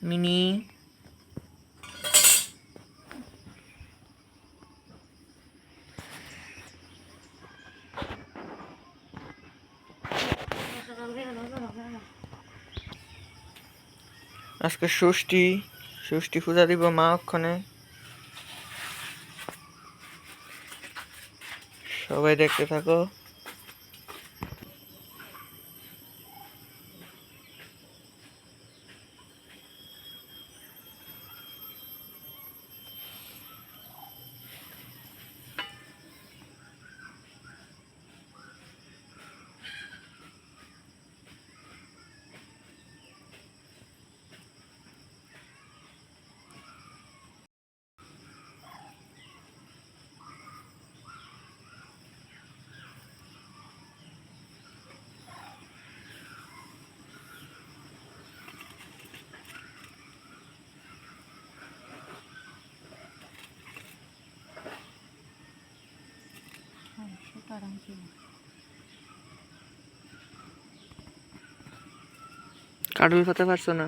Mini আজকে ষষ্ঠী ষষ্ঠী পূজা দিব মা ওখানে সবাই দেখতে থাকো। কাটুল খেতে পারছো না?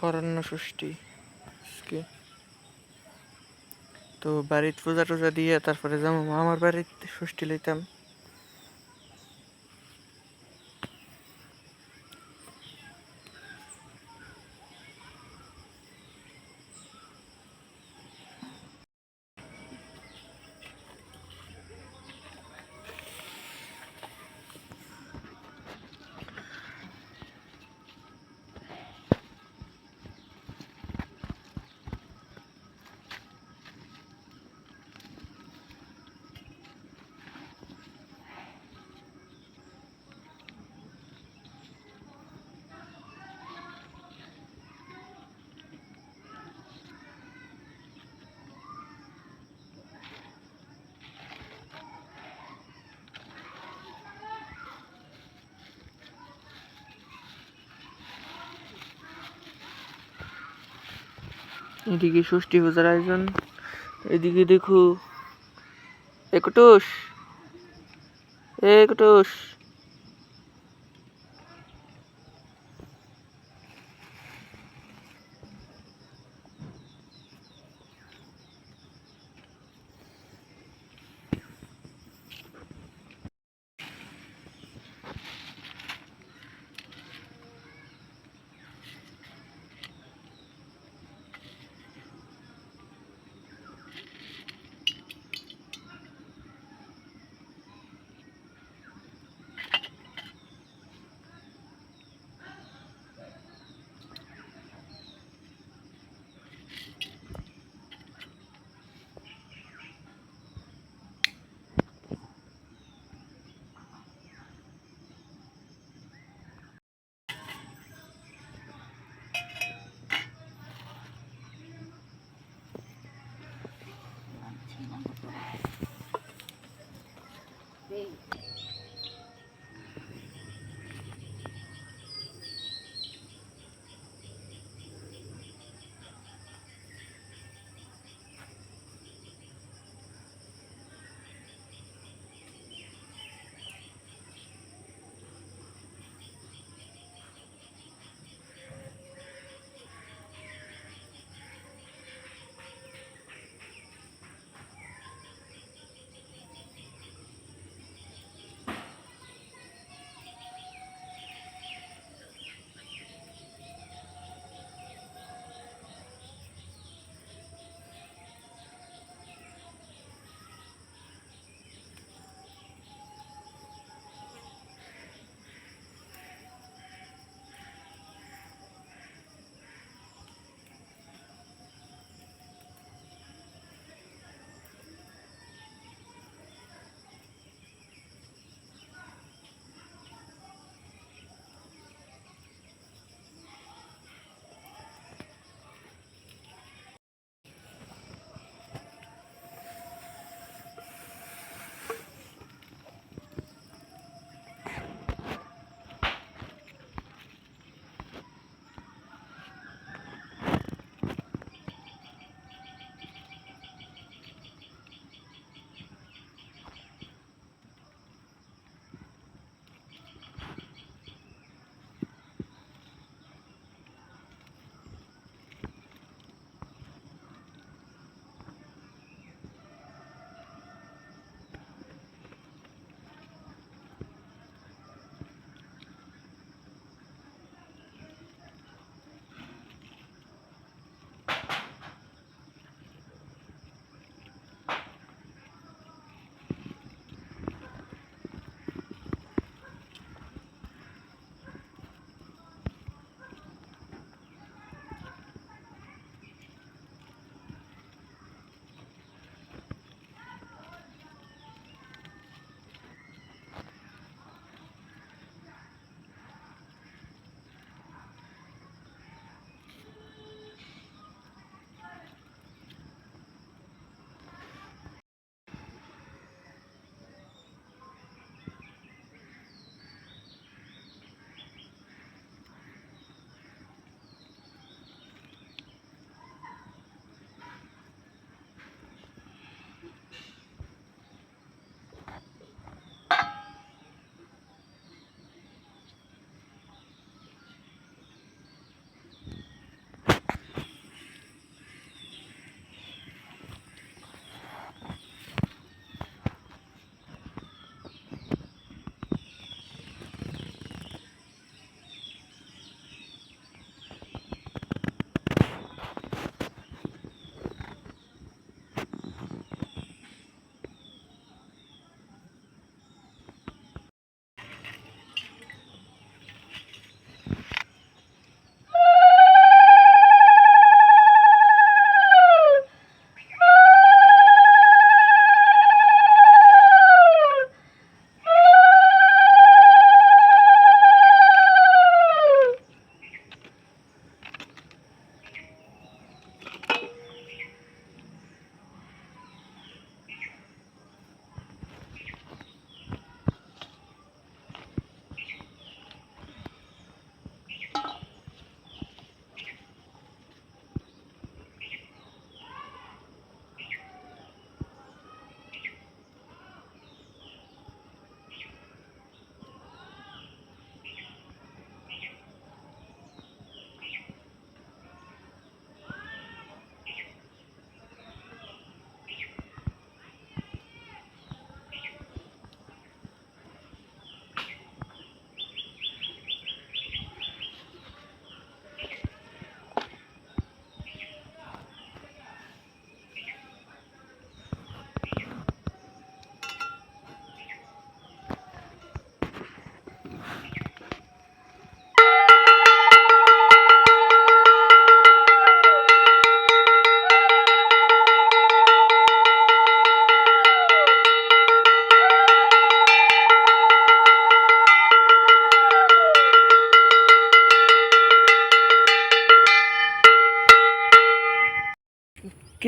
অরণ্য ষষ্ঠী তো বাড়িতে পূজা টুজা দিয়ে তারপরে যাবো আমার বাড়িতে ষষ্ঠী লইতাম। এদিকে ষষ্ঠী পূজার আয়োজন, এদিকে দেখো একটুস একটুস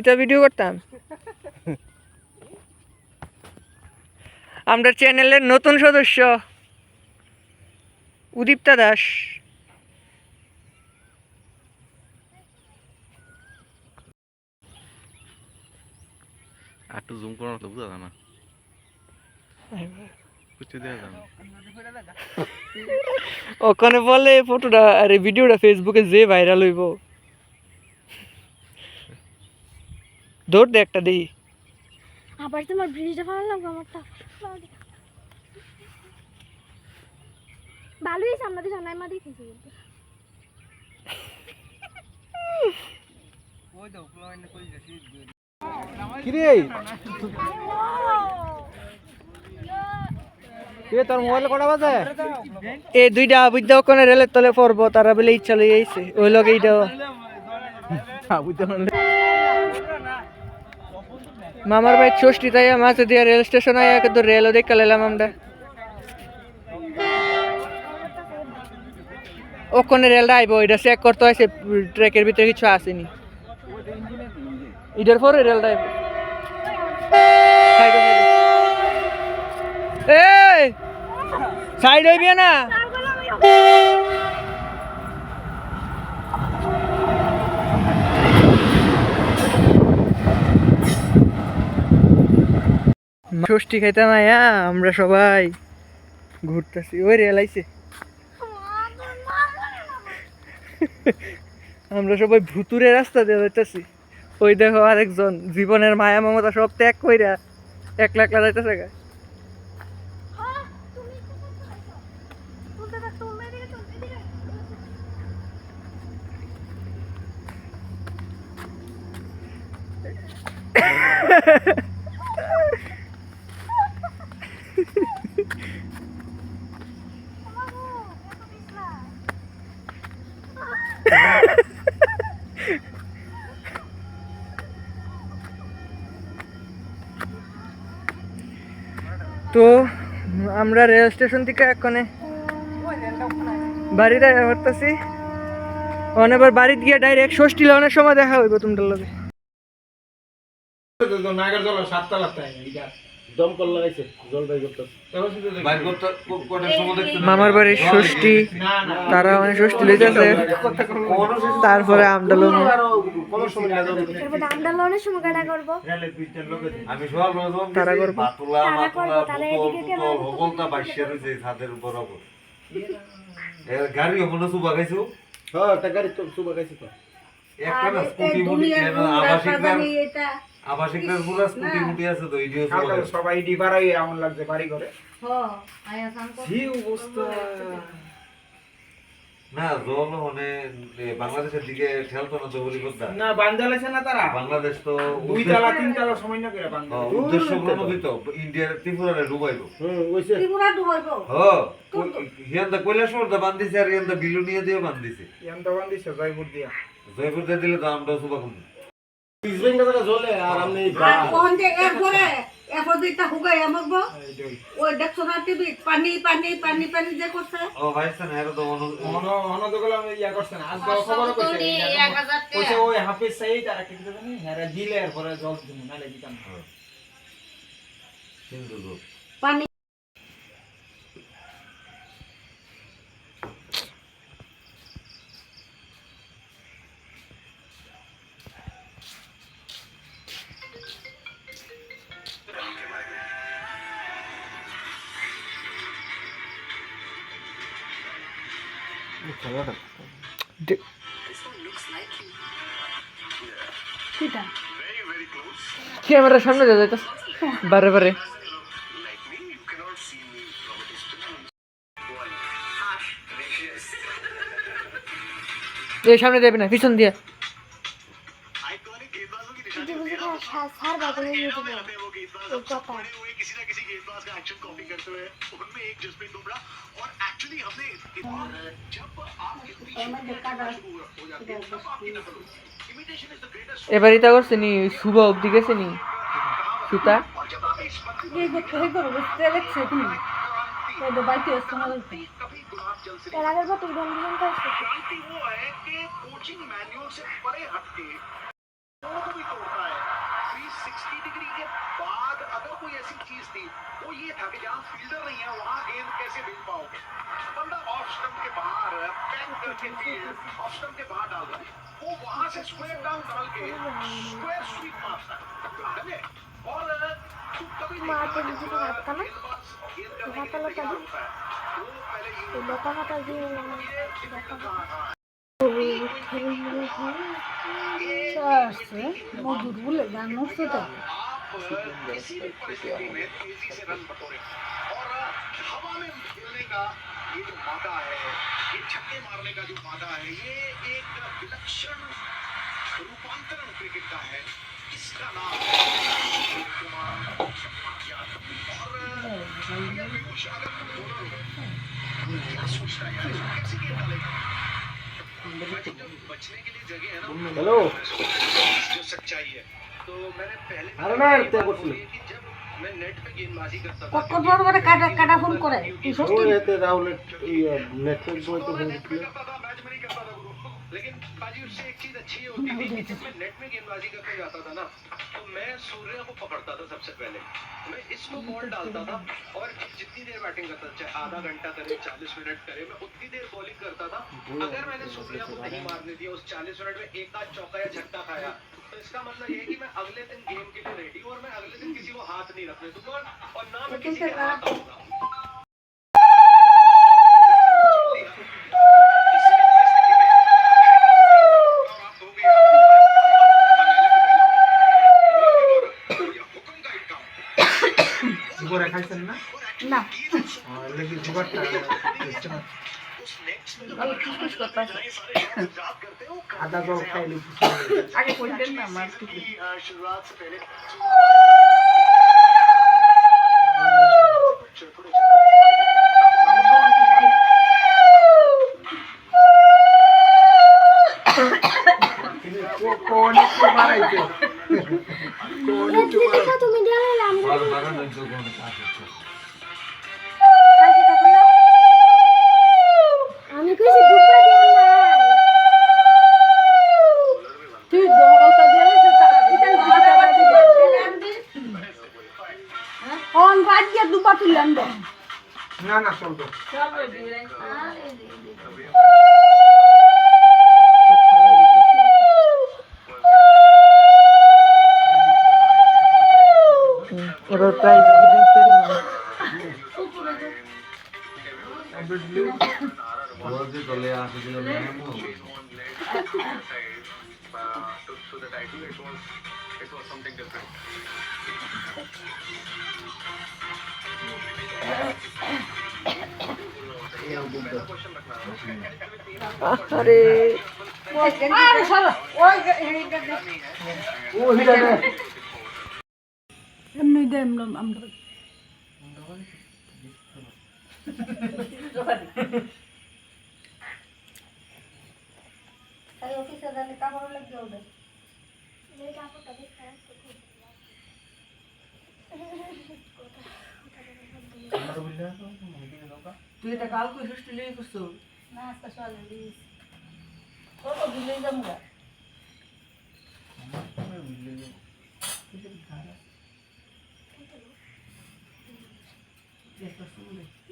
কিতা ভিডিও করতাম আমরা চ্যানেলের নতুন সদস্য উদীপ্তা দাস। একটু জুম করানো তো বুঝা যায় না, কিছু দেওয়া যায় না। ওখানে বলে ফটোটা আরে ভিডিওটা ফেসবুকে যে ভাইরাল হইব দৌড় দে একটা দেই। আবার তোমার ব্রিজটা ভালো লাগবে আমারটা ভালোই সামনে দিয়ে জানাই মা দেখেছি কিরে কে তোর মোবাইল কটা বাজে? এই দুইটা বুঝতে ওখানে রেলের তলে পড়বো তারা বলে ইচ্ছা লই আইছে ওই লগে এইটা মামার ভাই ষষ্ঠী তাই মাঝে দিয়া রেল স্টেশন আয়া কিন্তু রেলও দেখে লাইলাম আমরা। ওখানে রেলটা আইব এটা চেক করতে হয়েছে ট্র্যাকের ভিতরে কিছু আসেনি এটার পরে রেলটা আইব। এই সাইড হইবি না ষষ্ঠী খাইতাম আয়া আমরা সবাই ঘুরতেছি ওই রেল আইছে আমরা সবাই ভুতুরে রাস্তা দিয়ে যাইতেছি। ওই দেখো আরেকজন জীবনের মায়া মমতা সব ত্যাগ কইরা একলা একলা যাইতেছে গা। তো আমরা রেল স্টেশন থেকে এক্ষণে বাড়িতে করতেছি অনেকবার বাড়িতে গিয়ে ডাইরেক্ট ষষ্ঠী লনের সময় দেখা হইব তোমাদের লগে। মামার বাড়ির ষষ্ঠী তারা মানে ষষ্ঠী লইতেছে তারপরে আমডালন তারা করবো গাড়ি ওখানে সুবা খাইছো গাড়ি তো সুবা খাইছি তো একটা না স্কুটি মুটি আবাসিকদের পুরো স্কুটি মুটি আছে তো ভিডিও সবাই ডিবারাই এমন লাগছে বাড়ি করে কি অবস্থা না জল মানে বাংলাদেশের দিকে ঠেলতো না তো হরিপদ্দা না বান্দালেছে না তারা বাংলাদেশ তো দুই তালা তিন তালা সময় না করে বান্দা উদ্দেশ্য প্রণোদিত ইন্ডিয়ার ত্রিপুরারে ডুবাইলো ওইছে ত্রিপুরা ডুবাইবো হিয়ান্দা কৈলাসহর দা বান্ধিছে আর হিয়ান্দা বিলুনিয়া দিয়ে বান্ধিছে ইয়ান্তা বান্দিছে জয়পুর দিয়া জয়পুর দিয়ে দিলে তো আমরা সুবা কম ইসবেন কথা জ্বলে আর আমনে কোন যে এরপরে দিকটা হুগাই আমগো ওই দেখছো না টিভি পানি পানি পানি পানি যে করছে ও ভাইস্তান হেরো তো অন তো গলা আমি ইয়া করছ না আজ খবর কইছে কইছে ওই হাফিজ সাইদ আর কি জানি হেরা দিলে এরপরে জল দিমু না লাগিতাম কিন্তু পানি ক্যামেরার সামনে যা যাইতাছে বারে বারে এই সামনে দেবে না পিছন দিয়ে সার বাবু কথা এবার এটা করছে নি শুভ অব্দি গেছে নি সুতা এর আগের বার তুই বন্ধু को भी तोड़ता है 360 डिग्री के बाद अगर कोई ऐसी चीज थी वो ये था कि जहाँ फील्डर नहीं है वहाँ गेंद कैसे भेज पाओगे बंदा ऑफ स्टंप के बाहर पैक करके फील्ड ऑफ स्टंप के बाहर डाल रहा है वो वहाँ से स्क्वायर डाउन डाल के स्क्वायर स्वीप मारता है और तू कभी माँ तो मुझे तो आता ना खाता लोटा दी तो लोटा खाता दी মধুর বলে জানো তো किसी भी परिस्थिति में तेजी से रन बटोरे और हवा में खेलने का ये जो मादा है ये छक्के मारने का जो मादा है ये एक विलक्षण रूपांतरण क्रिकेट का है इसका नाम है शिव कुमार और अगर पीयूष अगर तुम बोलो क्या सोचता है यार इसको कैसे गेंद डालेगा जब बचने के लिए जगह है ना हेलो जो सच्चाई है तो मैंने पहले अरे ना इतने कुछ नहीं कि जब मैं नेट पे गेंदबाजी करता था কত বড় বড় কাটা কাটা ফোন করে তুই वो रहते राहुल नेटवर्क बोल तो नेट पे करता था मैच में नहीं करता था गुरु लेकिन बाजी उससे एक चीज अच्छी होती थी कि जब मैं नेट में गेंदबाजी करके जाता था ना तो मैं सूर्य को पकड़ता था सबसे पहले मैं इसको बॉल डालता था और जितनी देर बैटिंग करता था चाहे आधा घंटा करे 40 मिनट करे मैं उतनी देर बॉलिंग करता था अगर मैंने सूर्य को नहीं मारने दिया उस 40 मिनट में एक आध चौका या छक्का खाया तो इसका मतलब ये है कि मैं अगले दिन गेम के लिए रेडी और मैं अगले दिन किसी को हाथ नहीं रखने दूंगा और ना मैं किसी के हाथ आऊंगा গোরা খাইছেন না না লেগে জোগাড়টা আদা জল খাইলে আগে কইতেন না আমার शुरुआत से पहले কোন একটু বাড়াইছে কোন একটু দেখা তুমি দিলে আমরা और बारह दिन तो कौन सा है আমি কইছি দুপা দিও না তুই দহলটা দিয়ে এটা দুপাটা দিবি অন বাদ দিয়ে দুপা তুললাম দে না না চলবে এবার প্রাইজ গিভিং সেরিমনি और जो चले आके जो मैंने to the title it was something different আরে আরে শালা ওই ওইটা না এমনি দে আমরা তাই অফিসে গেলে কাপড় লাগিয়ে ওঠে এই কাপড়টা বেশ খারাপ করে তুই এটা কাল কই হোস্টেলে করছো না আজকে সকালে দিস কত দিলে যামগা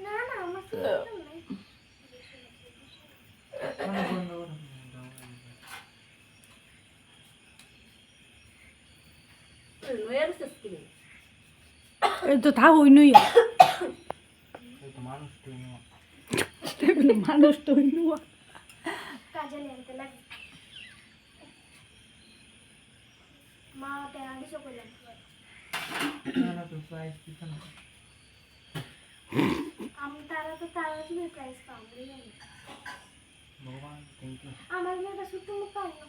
না না আমার তো নাই এই তো থাক ওই নই মানুষ তো ওই নয় কাজে লেনতে লাগে মা তেরাড়ি চকলেন না তো প্রাইজ দিছ না আমি তারা তো তারা তুমি প্রাইস পাবো জানি ভগবান থ্যাংক ইউ আমার মেয়েটা শুধু মুখ পাই না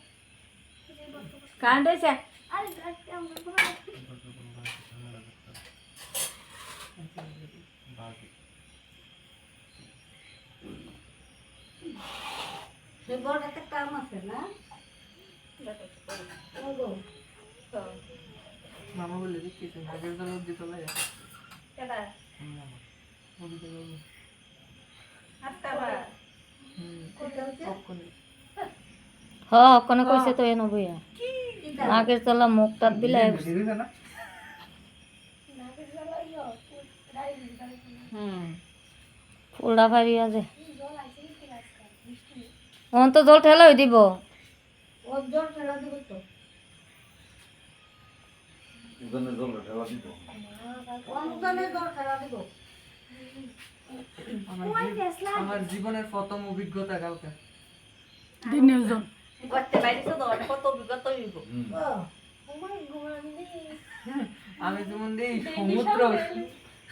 কারেন্ট আছে আরে আমরা সে বড় একটা কাম আছে না মামা বলে দিচ্ছি আগের দল দিতে লাগে কেডা ওদিকে যাবো আটটা বার কখন হ কোনে কইছে তো এনো বইয়া কি নাকের তলা মুখটা দিলে ফুলটা ফারি আছে অন্ত জল ঠেলাই দিব ওর জল ঠেলা দিব তো ওখানে জলটা ঠেলা দিত অনুদানে জল ঠেলা দিব আমার জীবনের প্রথম অভিজ্ঞতা কালকে করতে বাইরেছে তো কত অভিজ্ঞতা হইব আমি যেমন দিই সমুদ্র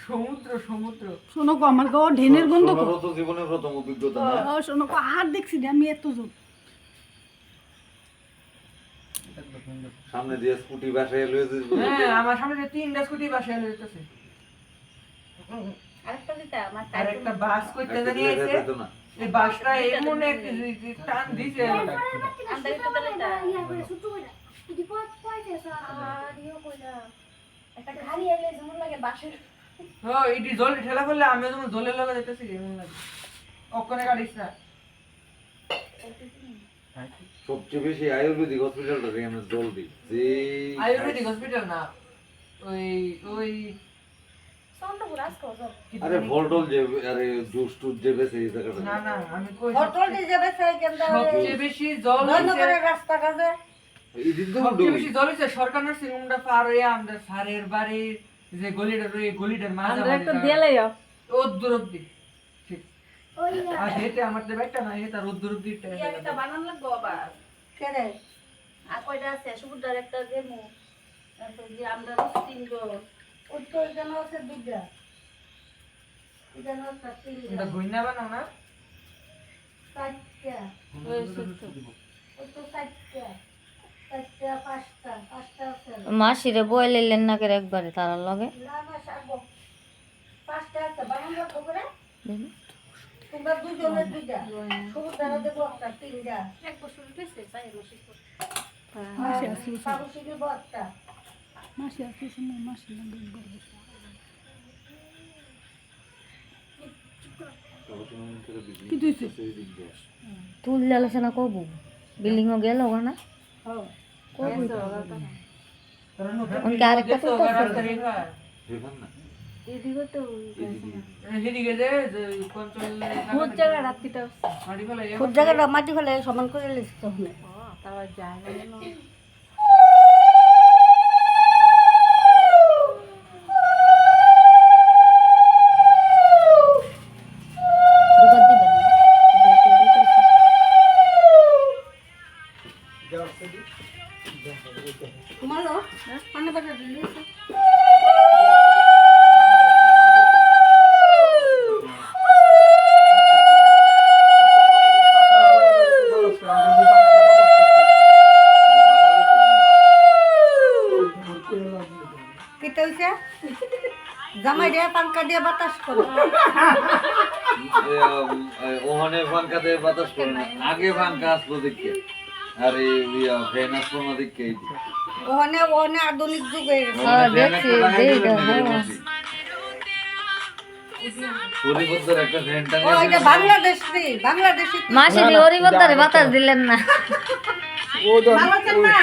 সমুদ্র সমুদ্র শোনো গো আমার গো ঢেনের গন্ধ গো তো জীবনের প্রথম অভিজ্ঞতা না ও শোনো গো আর দেখছি না আমি এত জোর সামনে দিয়ে স্কুটি বাসায় লয়ে যাইব হ্যাঁ আমার সামনে যে 3টা স্কুটি বাসে এলো যেতেছে আরেকটা দিতা আমার আর একটা বাস কইতে জানি আইছে এই বাসটা এমন এক টান দিছে আন্দাজ তো দিতা একটা গাড়ি এলে যেমন লাগে বাসের ও ইডি জল ঠেলা করলে আমিও যেমন জলের লগে যেতেছি এমন লাগে অক্ষরে গাড়িস না সবচেয়ে বেশি আয়ুর্বেদিক হসপিটালটা এখানে জল দিই যে আয়ুর্বেদিক হসপিটাল না ওই ওই সন্তপুর আজকে যাও আরে ভলটল যে আরে জুস টুস যে বেশি এই জায়গাটা না না আমি কই হোটেল দিয়ে যাবে সেই কেমন সবচেয়ে বেশি জল হইছে নন্দনকাননের রাস্তা কাছে এই দিন তো সবচেয়ে বেশি জল হইছে সরকার নার্সিং হোমটা পার হইয়া আমাদের স্যারের বাড়ির যে গলিটার ওই গলিটার মাঝে ও দূর অব্দি ঠিক ওই আর হেতে আমার তো ব্যাগটা না হেতে আর ও দূর অব্দি একটা বানান লাগবো আবার কে রে আর কয়টা আছে সুবুদার একটা দেমু তারপর যে আমরা তিনজন ওই তো এখানে আছে দুইটা এখানে আছে তিনটা এটা গইনা বানাও না চারটা ওই তো চারটা পাঁচটা আছে মাসিরে বয়ে লইলেন না করে একবারে তারার লগে না না সাগো পাঁচটা আছে বানান লাগবো করে তোমরা দুজনের দুইটা সুবুদার দেবো একটা তিনটা এক বছর হইছে চাই মাসে মাসি আসলে সাবুসি দেবো একটা মাসি আসলে না মাসি না কি তুইছে তুললে আলোচনা করবো বিল্ডিংও গেল না উনকে আরেকটা তুলতেছে দেখুন না হেদিকে যে কন্ট্রোল বহুত জায়গা রাত্রিটা মাটি ফেলে খুব জায়গাটা মাটি ফেলে সমান করে লিখতে হবে তাও যায় না কেন দুবার দিবেন তোমারও পানি পাতা দিয়েছে কিটা হইছে জামাই দিয়ে পাঙ্কা দিয়ে বাতাস করো ওখানে ফাঙ্কাতে বাতাস করে না আগে ফাঙ্কা আসলো দেখে আরে ফ্যান আসলো না দেখে ওখানে ওখানে আধুনিক যুগ হয়ে গেছে হ্যাঁ দেখছি এইটা হ্যাঁ পরিবর্তন একটা ফ্যান ও টাঙিয়ে এটা বাংলাদেশ রে বাংলাদেশি মাসিরে হরিবদ্দারে বাতাস দিলেন না ভালো আছেন না